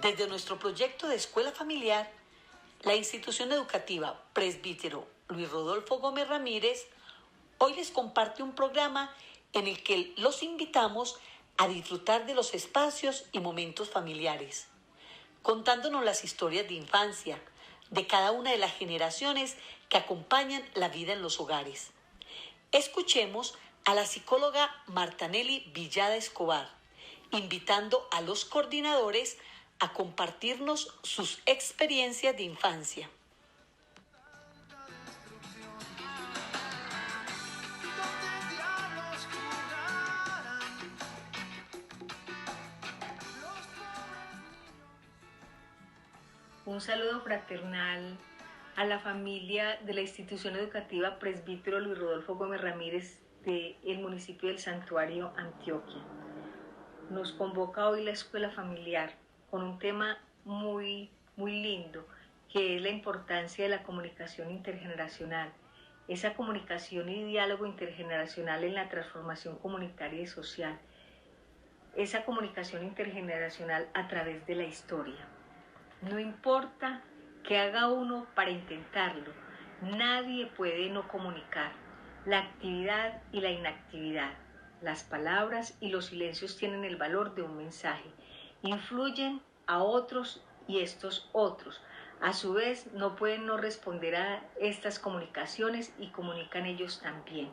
Desde nuestro proyecto de escuela familiar, la institución educativa Presbítero Luis Rodolfo Gómez Ramírez hoy les comparte un programa en el que los invitamos a disfrutar de los espacios y momentos familiares, contándonos las historias de infancia de cada una de las generaciones que acompañan la vida en los hogares. Escuchemos a la psicóloga Martanelli Villada Escobar, invitando a los coordinadores a compartirnos sus experiencias de infancia. Un saludo fraternal a la familia de la institución educativa Presbítero Luis Rodolfo Gómez Ramírez del municipio del Santuario, Antioquia. Nos convoca hoy la escuela familiar con un tema muy lindo, que es la importancia de la comunicación intergeneracional, esa comunicación y diálogo intergeneracional en la transformación comunitaria y social, esa comunicación intergeneracional a través de la historia. No importa qué haga uno para intentarlo, nadie puede no comunicar. La actividad y la inactividad, las palabras y los silencios tienen el valor de un mensaje. Influyen a otros y estos otros. A su vez, no pueden no responder a estas comunicaciones y comunican ellos también.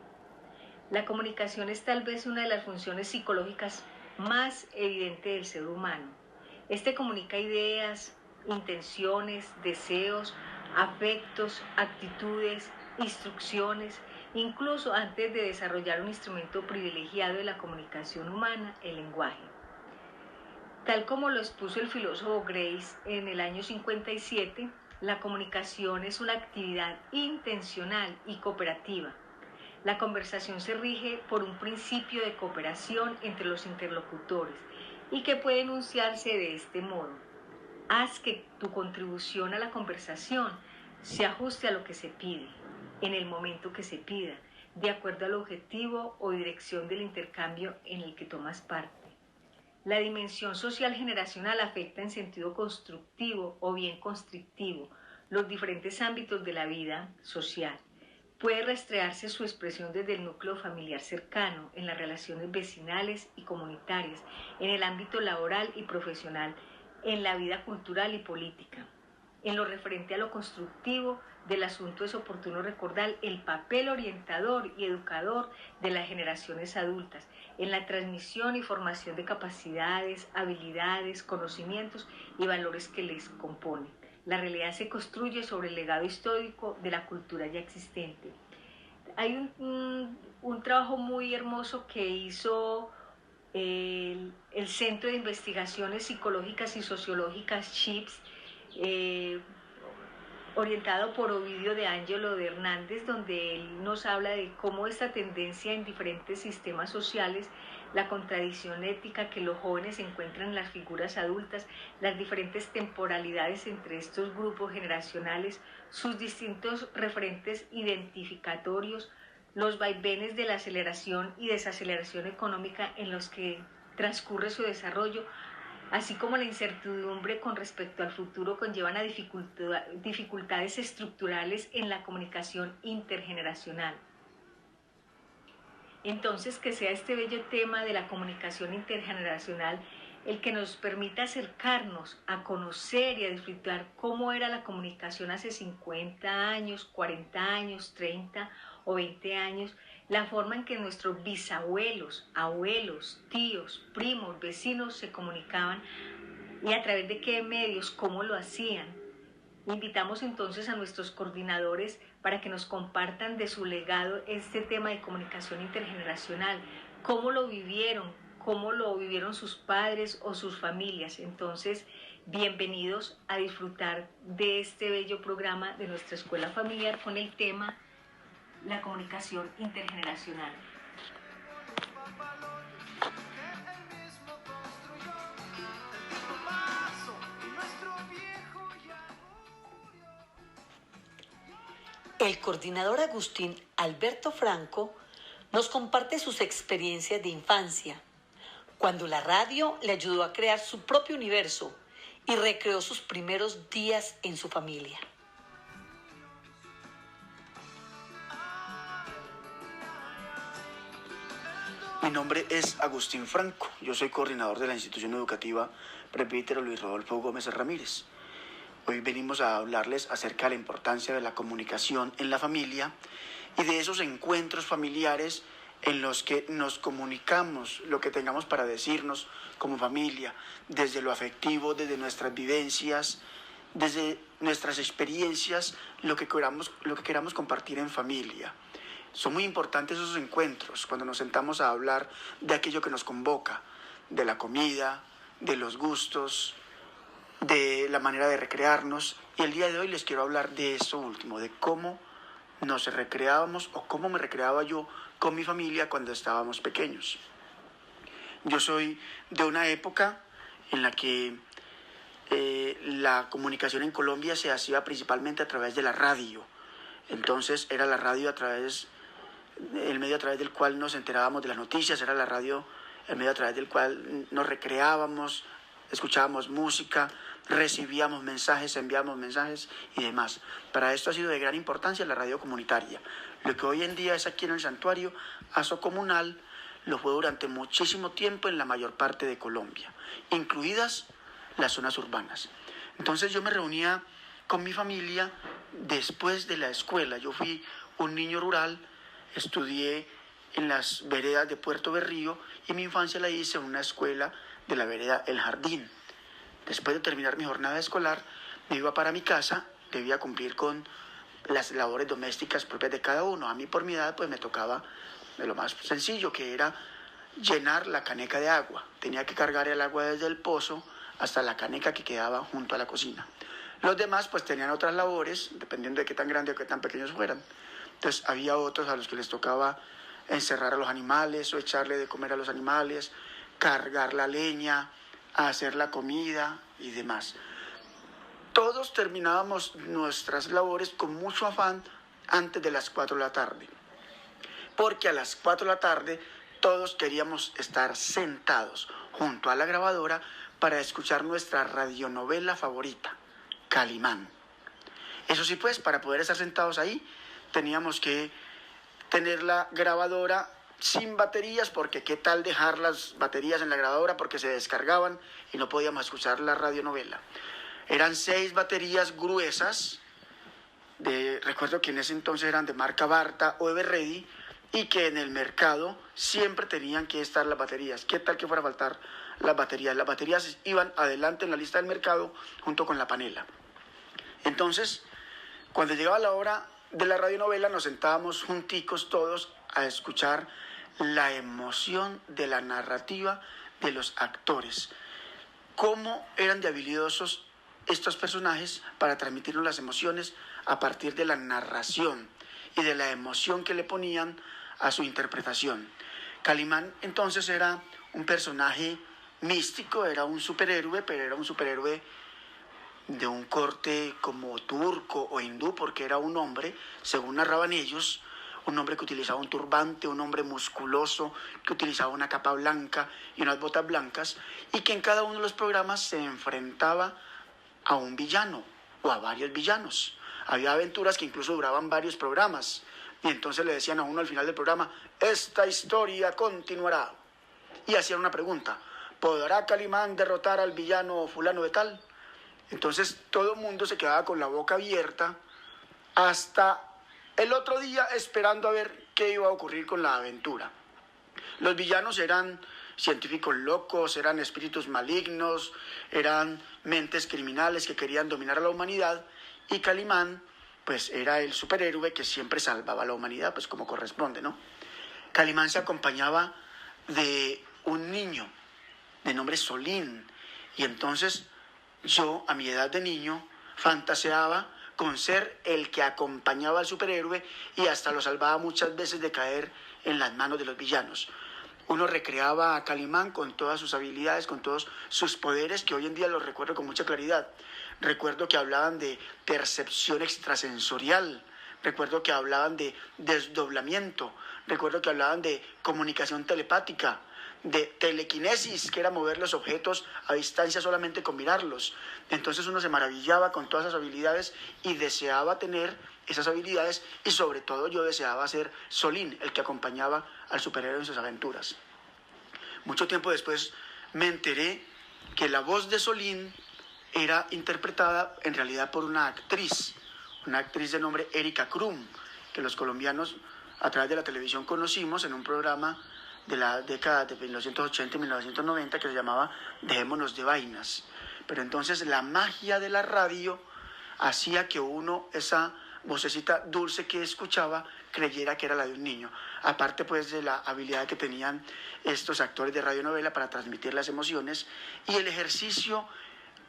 La comunicación es tal vez una de las funciones psicológicas más evidentes del ser humano. Este comunica ideas, intenciones, deseos, afectos, actitudes, instrucciones, incluso antes de desarrollar un instrumento privilegiado de la comunicación humana, el lenguaje. Tal como lo expuso el filósofo Grace en el año 57, la comunicación es una actividad intencional y cooperativa. La conversación se rige por un principio de cooperación entre los interlocutores y que puede enunciarse de este modo. Haz que tu contribución a la conversación se ajuste a lo que se pide, en el momento que se pida, de acuerdo al objetivo o dirección del intercambio en el que tomas parte. La dimensión social generacional afecta en sentido constructivo o bien constrictivo los diferentes ámbitos de la vida social. Puede rastrearse su expresión desde el núcleo familiar cercano, en las relaciones vecinales y comunitarias, en el ámbito laboral y profesional, en la vida cultural y política. En lo referente a lo constructivo del asunto es oportuno recordar el papel orientador y educador de las generaciones adultas en la transmisión y formación de capacidades, habilidades, conocimientos y valores que les componen. La realidad se construye sobre el legado histórico de la cultura ya existente. Hay un trabajo muy hermoso que hizo el Centro de Investigaciones Psicológicas y Sociológicas CHIPS, orientado por Ovidio de Angelo de Hernández, donde él nos habla de cómo esta tendencia en diferentes sistemas sociales, la contradicción ética que los jóvenes encuentran en las figuras adultas, las diferentes temporalidades entre estos grupos generacionales, sus distintos referentes identificatorios, los vaivenes de la aceleración y desaceleración económica en los que transcurre su desarrollo, así como la incertidumbre con respecto al futuro, conllevan a dificultades estructurales en la comunicación intergeneracional. Entonces, que sea este bello tema de la comunicación intergeneracional el que nos permita acercarnos a conocer y a disfrutar cómo era la comunicación hace 50 años, 40 años, 30 o 20 años, la forma en que nuestros bisabuelos, abuelos, tíos, primos, vecinos se comunicaban y a través de qué medios, cómo lo hacían. Invitamos entonces a nuestros coordinadores para que nos compartan de su legado este tema de comunicación intergeneracional, cómo lo vivieron sus padres o sus familias. Entonces, bienvenidos a disfrutar de este bello programa de nuestra escuela familiar con el tema la comunicación intergeneracional. El coordinador Agustín Alberto Franco nos comparte sus experiencias de infancia, cuando la radio le ayudó a crear su propio universo y recreó sus primeros días en su familia. Mi nombre es Agustín Franco, yo soy coordinador de la institución educativa Presbítero Luis Rodolfo Gómez Ramírez. Hoy venimos a hablarles acerca de la importancia de la comunicación en la familia y de esos encuentros familiares en los que nos comunicamos lo que tengamos para decirnos como familia, desde lo afectivo, desde nuestras vivencias, desde nuestras experiencias, lo que queramos compartir en familia. Son muy importantes esos encuentros cuando nos sentamos a hablar de aquello que nos convoca, de la comida, de los gustos, de la manera de recrearnos. Y el día de hoy les quiero hablar de eso último, de cómo nos recreábamos o cómo me recreaba yo con mi familia cuando estábamos pequeños. Yo soy de una época en la que la comunicación en Colombia se hacía principalmente a través de la radio. Entonces era la radio el medio a través del cual nos enterábamos de las noticias, era la radio el medio a través del cual nos recreábamos, escuchábamos música, recibíamos mensajes, enviábamos mensajes y demás. Para esto ha sido de gran importancia la radio comunitaria. Lo que hoy en día es aquí en el santuario Aso Comunal, lo fue durante muchísimo tiempo en la mayor parte de Colombia, incluidas las zonas urbanas. Entonces yo me reunía con mi familia después de la escuela. Yo fui un niño rural, estudié en las veredas de Puerto Berrío y mi infancia la hice en una escuela de la vereda El Jardín. Después de terminar mi jornada escolar, me iba para mi casa, debía cumplir con las labores domésticas propias de cada uno. A mí por mi edad pues me tocaba de lo más sencillo, que era llenar la caneca de agua. Tenía que cargar el agua desde el pozo hasta la caneca que quedaba junto a la cocina. Los demás pues tenían otras labores, dependiendo de qué tan grandes o qué tan pequeños fueran. Entonces había otros a los que les tocaba encerrar a los animales o echarle de comer a los animales, cargar la leña, hacer la comida y demás. Todos terminábamos nuestras labores con mucho afán antes de las 4 de la tarde, porque a las 4 de la tarde todos queríamos estar sentados junto a la grabadora para escuchar nuestra radionovela favorita, Calimán. Eso sí, pues, para poder estar sentados ahí, teníamos que tener la grabadora sin baterías, porque qué tal dejar las baterías en la grabadora porque se descargaban y no podíamos escuchar la radionovela. Eran 6 baterías gruesas, recuerdo que en ese entonces eran de marca Barta o Everready, y que en el mercado siempre tenían que estar las baterías. ¿Qué tal que fuera a faltar las baterías? Las baterías iban adelante en la lista del mercado junto con la panela. Entonces, cuando llegaba la hora de la radionovela, nos sentábamos junticos todos a escuchar la emoción de la narrativa de los actores. Cómo eran de habilidosos estos personajes para transmitirnos las emociones a partir de la narración y de la emoción que le ponían a su interpretación. Calimán entonces era un personaje místico, era un superhéroe, pero era un superhéroe de un corte como turco o hindú, porque era un hombre, según narraban ellos, un hombre que utilizaba un turbante, un hombre musculoso, que utilizaba una capa blanca y unas botas blancas, y que en cada uno de los programas se enfrentaba a un villano o a varios villanos. Había aventuras que incluso duraban varios programas, y entonces le decían a uno al final del programa: esta historia continuará. Y hacían una pregunta: ¿podrá Calimán derrotar al villano fulano de tal? Entonces todo el mundo se quedaba con la boca abierta hasta el otro día esperando a ver qué iba a ocurrir con la aventura. Los villanos eran científicos locos, eran espíritus malignos, eran mentes criminales que querían dominar a la humanidad, y Calimán pues era el superhéroe que siempre salvaba a la humanidad, pues como corresponde, ¿no? Calimán se acompañaba de un niño de nombre Solín, y entonces yo, a mi edad de niño, fantaseaba con ser el que acompañaba al superhéroe y hasta lo salvaba muchas veces de caer en las manos de los villanos. Uno recreaba a Calimán con todas sus habilidades, con todos sus poderes, que hoy en día los recuerdo con mucha claridad. Recuerdo que hablaban de percepción extrasensorial, recuerdo que hablaban de desdoblamiento, recuerdo que hablaban de comunicación telepática, de telequinesis, que era mover los objetos a distancia solamente con mirarlos. Entonces uno se maravillaba con todas esas habilidades y deseaba tener esas habilidades, y sobre todo yo deseaba ser Solín, el que acompañaba al superhéroe en sus aventuras. Mucho tiempo después me enteré que la voz de Solín era interpretada en realidad por una actriz de nombre Erika Krum, que los colombianos a través de la televisión conocimos en un programa de la década de 1980 y 1990 que se llamaba Dejémonos de Vainas. Pero entonces la magia de la radio hacía que uno, esa vocecita dulce que escuchaba, creyera que era la de un niño. Aparte pues de la habilidad que tenían estos actores de radionovela para transmitir las emociones, y el ejercicio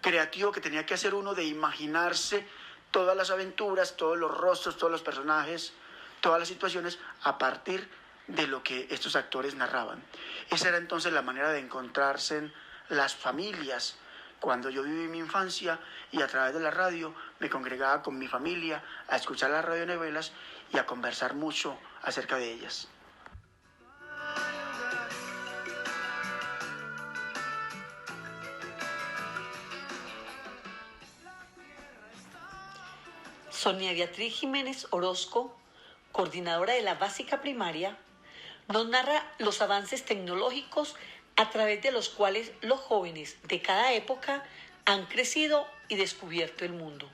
creativo que tenía que hacer uno de imaginarse todas las aventuras, todos los rostros, todos los personajes, todas las situaciones a partir de lo que estos actores narraban. Esa era entonces la manera de encontrarse en las familias. Cuando yo viví mi infancia y a través de la radio me congregaba con mi familia a escuchar las radionovelas y a conversar mucho acerca de ellas. Sonia Beatriz Jiménez Orozco, coordinadora de la básica primaria, nos narra los avances tecnológicos a través de los cuales los jóvenes de cada época han crecido y descubierto el mundo.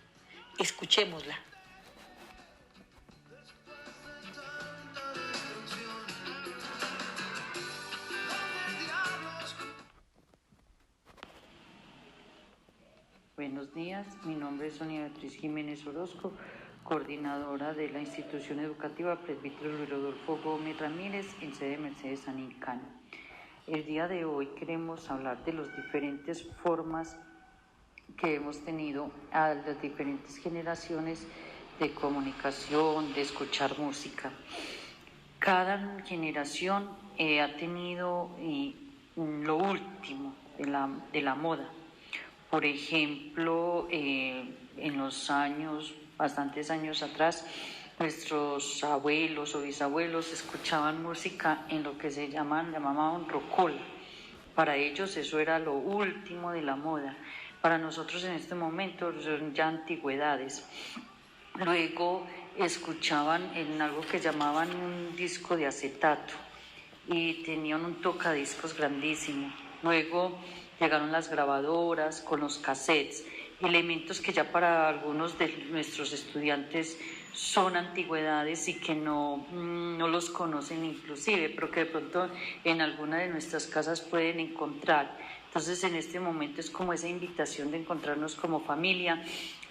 Escuchémosla. Buenos días, mi nombre es Sonia Beatriz Jiménez Orozco, coordinadora de la institución educativa Presbítero Luis Rodolfo Gómez Ramírez en sede Mercedes San Ilcano. El día de hoy queremos hablar de las diferentes formas que hemos tenido a las diferentes generaciones de comunicación, de escuchar música. Cada generación ha tenido lo último de la moda. Por ejemplo, en los años, bastantes años atrás, nuestros abuelos o bisabuelos escuchaban música en lo que se llamaban rocola. Para ellos eso era lo último de la moda. Para nosotros en este momento son ya antigüedades. Luego escuchaban en algo que llamaban un disco de acetato y tenían un tocadiscos grandísimo. Luego llegaron las grabadoras con los cassettes, elementos que ya para algunos de nuestros estudiantes son antigüedades y que no los conocen inclusive, pero que de pronto en alguna de nuestras casas pueden encontrar. Entonces en este momento es como esa invitación de encontrarnos como familia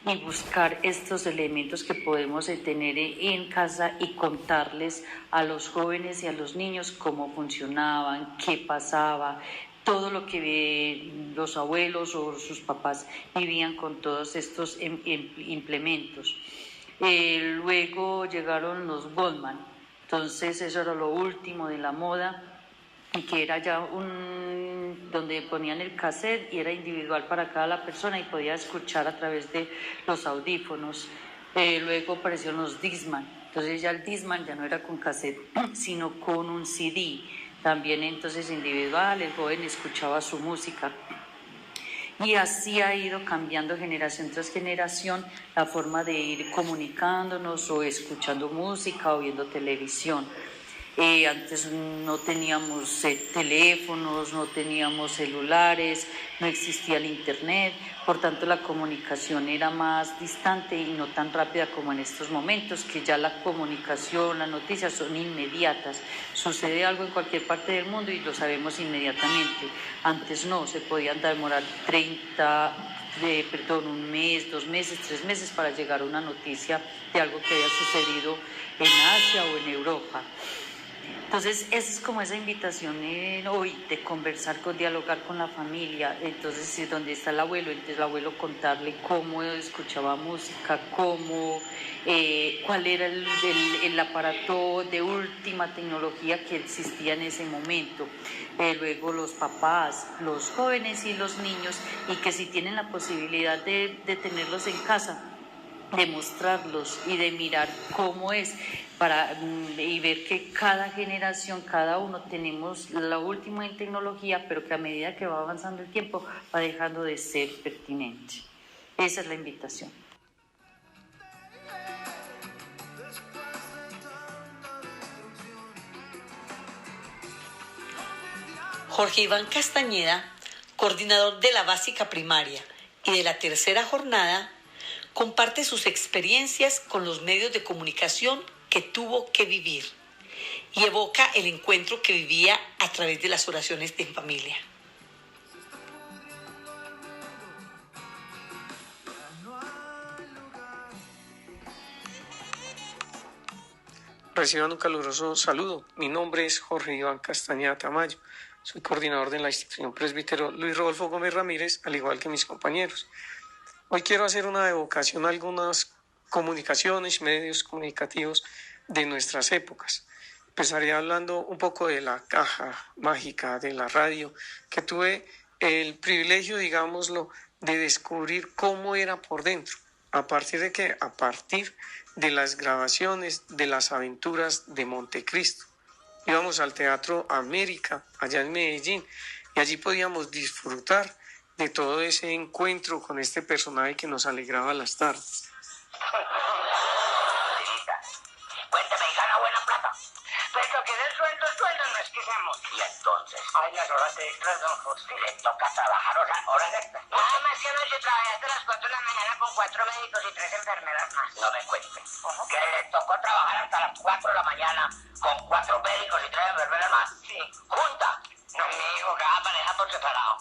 y buscar estos elementos que podemos tener en casa y contarles a los jóvenes y a los niños cómo funcionaban, qué pasaba, todo lo que los abuelos o sus papás vivían con todos estos implementos. Luego llegaron los Walkman, entonces eso era lo último de la moda, y que era ya donde ponían el cassette y era individual para cada persona y podía escuchar a través de los audífonos. Luego aparecieron los Discman, entonces ya el Discman ya no era con cassette sino con un CD, también entonces individual, el joven escuchaba su música. Y así ha ido cambiando generación tras generación la forma de ir comunicándonos o escuchando música o viendo televisión. Antes no teníamos teléfonos, no teníamos celulares, no existía el internet, por tanto la comunicación era más distante y no tan rápida como en estos momentos, que ya la comunicación, las noticias son inmediatas. Sucede algo en cualquier parte del mundo y lo sabemos inmediatamente. Antes no, se podían demorar un mes, 2 meses, 3 meses para llegar a una noticia de algo que había sucedido en Asia o en Europa. Entonces, esa es como esa invitación hoy de conversar, dialogar con la familia. Entonces, donde está el abuelo, entonces el abuelo contarle cómo escuchaba música, cuál era el aparato de última tecnología que existía en ese momento. Luego los papás, los jóvenes y los niños, y que si tienen la posibilidad de tenerlos en casa, de mostrarlos y de mirar cómo es y ver que cada generación, cada uno tenemos la última en tecnología, pero que a medida que va avanzando el tiempo va dejando de ser pertinente. Esa es la invitación. Jorge Iván Castañeda, coordinador de la básica primaria y de la tercera jornada, comparte sus experiencias con los medios de comunicación que tuvo que vivir y evoca el encuentro que vivía a través de las oraciones de familia. Reciban un caluroso saludo. Mi nombre es Jorge Iván Castañeda Tamayo. Soy coordinador de la institución Presbítero Luis Rodolfo Gómez Ramírez, al igual que mis compañeros. Hoy quiero hacer una evocación a algunas comunicaciones, medios comunicativos de nuestras épocas. Empezaré hablando un poco de la caja mágica de la radio, que tuve el privilegio, digámoslo, de descubrir cómo era por dentro. ¿A partir de qué? A partir de las grabaciones de las aventuras de Montecristo. Íbamos al Teatro América, allá en Medellín, y allí podíamos disfrutar de todo ese encuentro con este personaje que nos alegraba las tardes. Cuéntame, ¿y gana buena plata? Pues lo que es el sueldo no es que seamos. Y entonces, hay las horas extras, don José. Le toca trabajar horas extras. Nada más que anoche trabajé hasta las 4 de la mañana con 4 médicos y 3 enfermeras más. No me cuente. Que le tocó trabajar hasta las 4 de la mañana con 4 médicos y 3 enfermeras más. Sí. Junta. No, mi hijo, cada pareja por separado.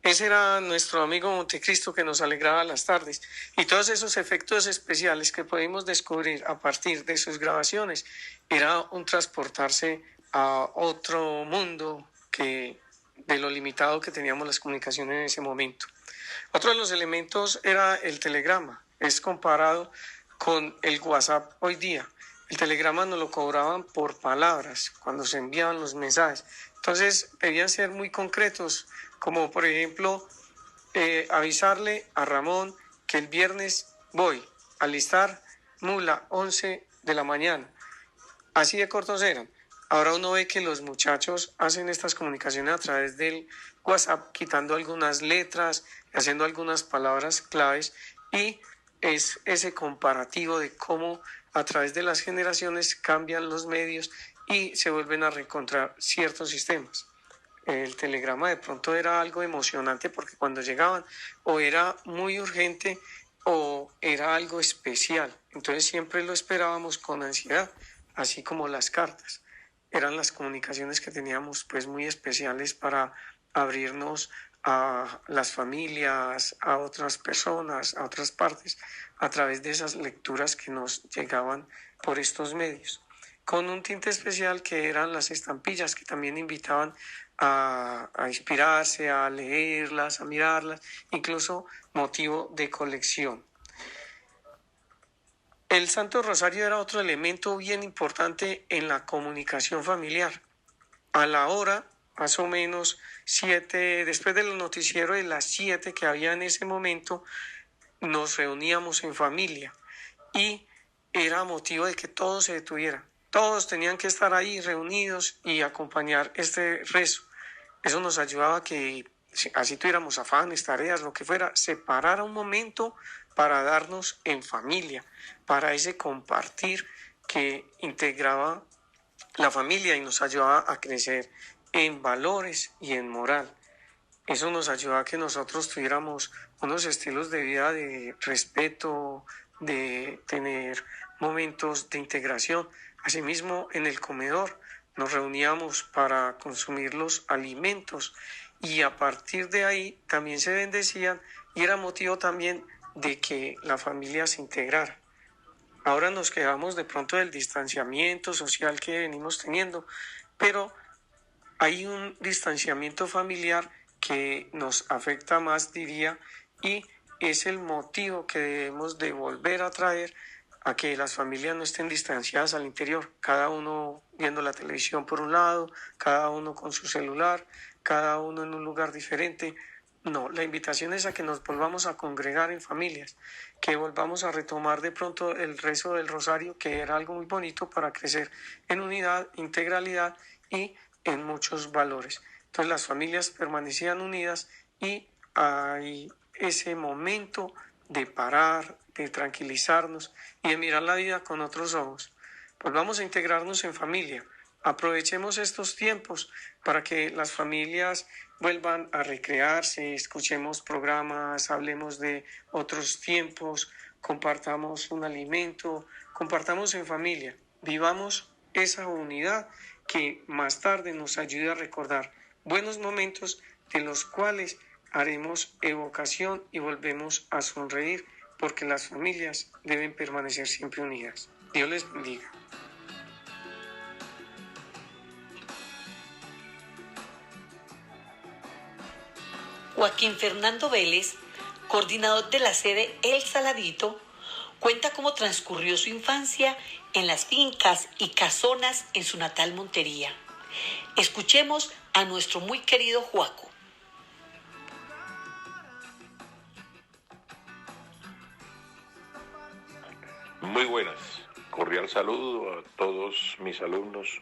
Ese era nuestro amigo Montecristo que nos alegraba las tardes, y todos esos efectos especiales que pudimos descubrir a partir de sus grabaciones era un transportarse a otro mundo de lo limitado que teníamos las comunicaciones en ese momento. Otro de los elementos era el telegrama. Es comparado con el WhatsApp hoy día. El telegrama nos lo cobraban por palabras cuando se enviaban los mensajes. Entonces debían ser muy concretos, como por ejemplo avisarle a Ramón que el viernes voy a alistar mula 11 de la mañana. Así de cortos eran. Ahora uno ve que los muchachos hacen estas comunicaciones a través del WhatsApp, quitando algunas letras, haciendo algunas palabras claves, y es ese comparativo de cómo a través de las generaciones cambian los medios y se vuelven a reencontrar ciertos sistemas. El telegrama de pronto era algo emocionante porque cuando llegaban o era muy urgente o era algo especial. Entonces siempre lo esperábamos con ansiedad, así como las cartas. Eran las comunicaciones que teníamos pues muy especiales para abrirnos a las familias, a otras personas, a otras partes, a través de esas lecturas que nos llegaban por estos medios. Con un tinte especial que eran las estampillas, que también invitaban a inspirarse, a leerlas, a mirarlas, incluso motivo de colección. El Santo Rosario era otro elemento bien importante en la comunicación familiar. A la hora, más o menos 7, después del noticiero de las 7 que había en ese momento, nos reuníamos en familia y era motivo de que todo se detuviera. Todos tenían que estar ahí reunidos y acompañar este rezo. Eso nos ayudaba a que, así tuviéramos afanes, tareas, lo que fuera, separara un momento para darnos en familia, para ese compartir que integraba la familia y nos ayudaba a crecer en valores y en moral. Eso nos ayudaba a que nosotros tuviéramos unos estilos de vida de respeto, de tener momentos de integración. Asimismo, en el comedor nos reuníamos para consumir los alimentos y a partir de ahí también se bendecían y era motivo también de que la familia se integrara. Ahora nos quedamos de pronto del distanciamiento social que venimos teniendo, pero hay un distanciamiento familiar que nos afecta más, diría, y es el motivo que debemos de volver a traer a que las familias no estén distanciadas al interior, cada uno viendo la televisión por un lado, cada uno con su celular, cada uno en un lugar diferente, No, la invitación es a que nos volvamos a congregar en familias, que volvamos a retomar de pronto el rezo del rosario, que era algo muy bonito para crecer en unidad, integralidad y en muchos valores. Entonces las familias permanecían unidas y hay ese momento de parar, de tranquilizarnos y de mirar la vida con otros ojos. Volvamos a integrarnos en familia. Aprovechemos estos tiempos para que las familias vuelvan a recrearse, escuchemos programas, hablemos de otros tiempos, compartamos un alimento, compartamos en familia, vivamos esa unidad que más tarde nos ayude a recordar buenos momentos de los cuales haremos evocación y volvemos a sonreír, porque las familias deben permanecer siempre unidas. Dios les bendiga. Joaquín Fernando Vélez, coordinador de la sede El Saladito, cuenta cómo transcurrió su infancia en las fincas y casonas en su natal Montería. Escuchemos a nuestro muy querido Joaco. Muy buenas, cordial saludo a todos mis alumnos,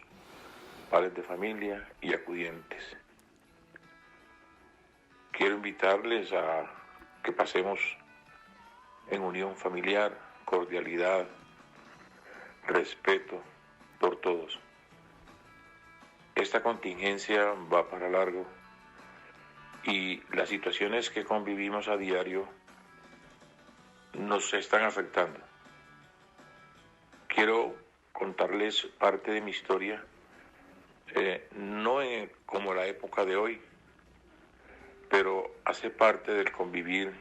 padres de familia y acudientes. Quiero invitarles a que pasemos en unión familiar, cordialidad, respeto por todos. Esta contingencia va para largo y las situaciones que convivimos a diario nos están afectando. Quiero contarles parte de mi historia, no como la época de hoy, pero hace parte del convivir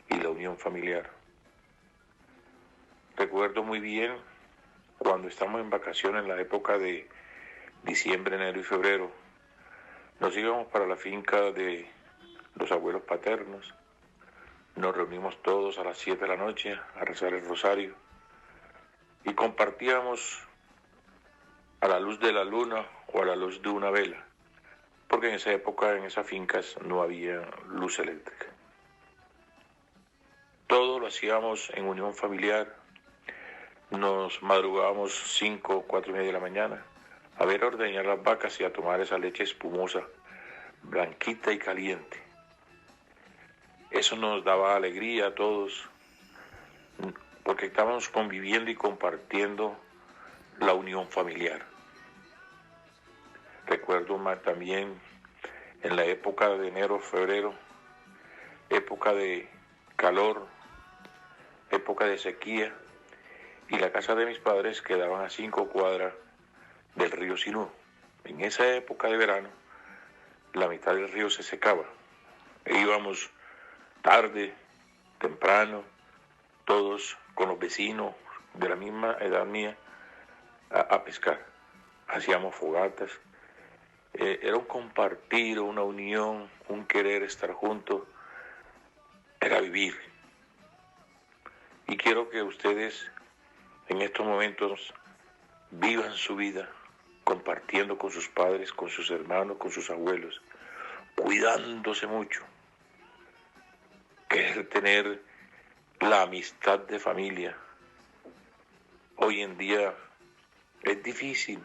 y la unión familiar. Recuerdo muy bien cuando estamos en vacaciones en la época de diciembre, enero y febrero. Nos íbamos para la finca de los abuelos paternos, nos reunimos todos a las 7 de la noche a rezar el rosario y compartíamos a la luz de la luna o a la luz de una vela, porque en esa época, en esas fincas, no había luz eléctrica. Todo lo hacíamos en unión familiar. Nos madrugábamos 5, 4:30 de la mañana a ver ordeñar las vacas y a tomar esa leche espumosa, blanquita y caliente. Eso nos daba alegría a todos, porque estábamos conviviendo y compartiendo la unión familiar. Recuerdo también en la época de enero, febrero, época de calor, época de sequía, y la casa de mis padres quedaban a 5 cuadras del río Sinú. En esa época de verano, la mitad del río se secaba. E íbamos tarde, temprano, todos con los vecinos de la misma edad mía a pescar. Hacíamos fogatas. Era un compartir, una unión, un querer estar juntos. Era vivir. Y quiero que ustedes en estos momentos vivan su vida compartiendo con sus padres, con sus hermanos, con sus abuelos, cuidándose mucho. Querer tener la amistad de familia. Hoy en día es difícil,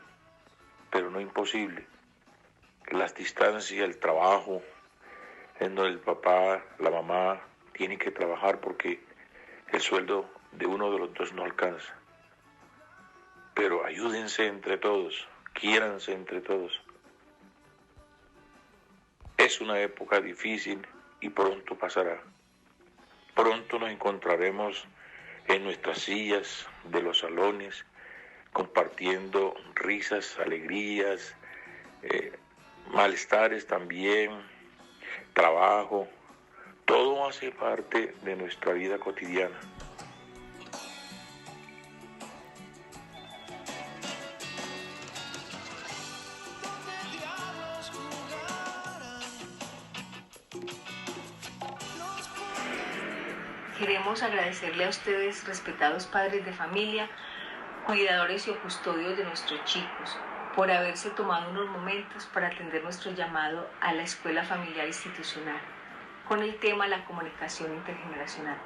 pero no imposible. Las distancias, el trabajo, en donde el papá, la mamá tienen que trabajar porque el sueldo de uno de los dos no alcanza. Pero ayúdense entre todos, quiéranse entre todos. Es una época difícil y pronto pasará. Pronto nos encontraremos en nuestras sillas de los salones, compartiendo risas, alegrías, malestares también, trabajo. Todo hace parte de nuestra vida cotidiana. Queremos agradecerle a ustedes, respetados padres de familia, cuidadores y custodios de nuestros chicos, por haberse tomado unos momentos para atender nuestro llamado a la escuela familiar institucional. con el tema la comunicación intergeneracional.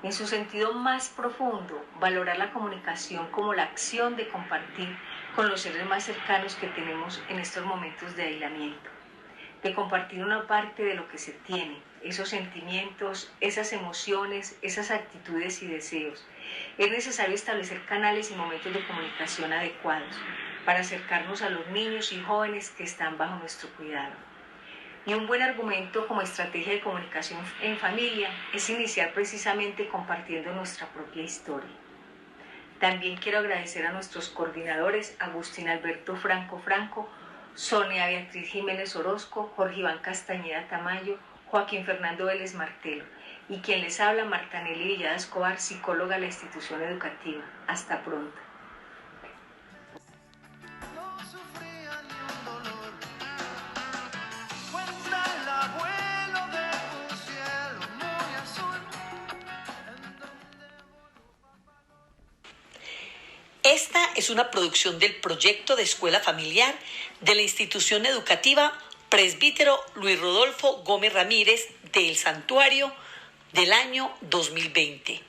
En su sentido más profundo, valorar la comunicación como la acción de compartir con los seres más cercanos que tenemos en estos momentos de aislamiento, de compartir una parte de lo que se tiene, esos sentimientos, esas emociones, esas actitudes y deseos. Es necesario establecer canales y momentos de comunicación adecuados para acercarnos a los niños y jóvenes que están bajo nuestro cuidado. Y un buen argumento como estrategia de comunicación en familia es iniciar precisamente compartiendo nuestra propia historia. También quiero agradecer a nuestros coordinadores, Agustín Alberto Franco, Sonia Beatriz Jiménez Orozco, Jorge Iván Castañeda Tamayo, Joaquín Fernando Vélez Martelo, y quien les habla, Marta Nelly Villada Escobar, psicóloga de la institución educativa. Hasta pronto. Esta es una producción del proyecto de escuela familiar de la institución educativa Presbítero Luis Rodolfo Gómez Ramírez del Santuario del año 2020.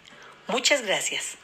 Muchas gracias.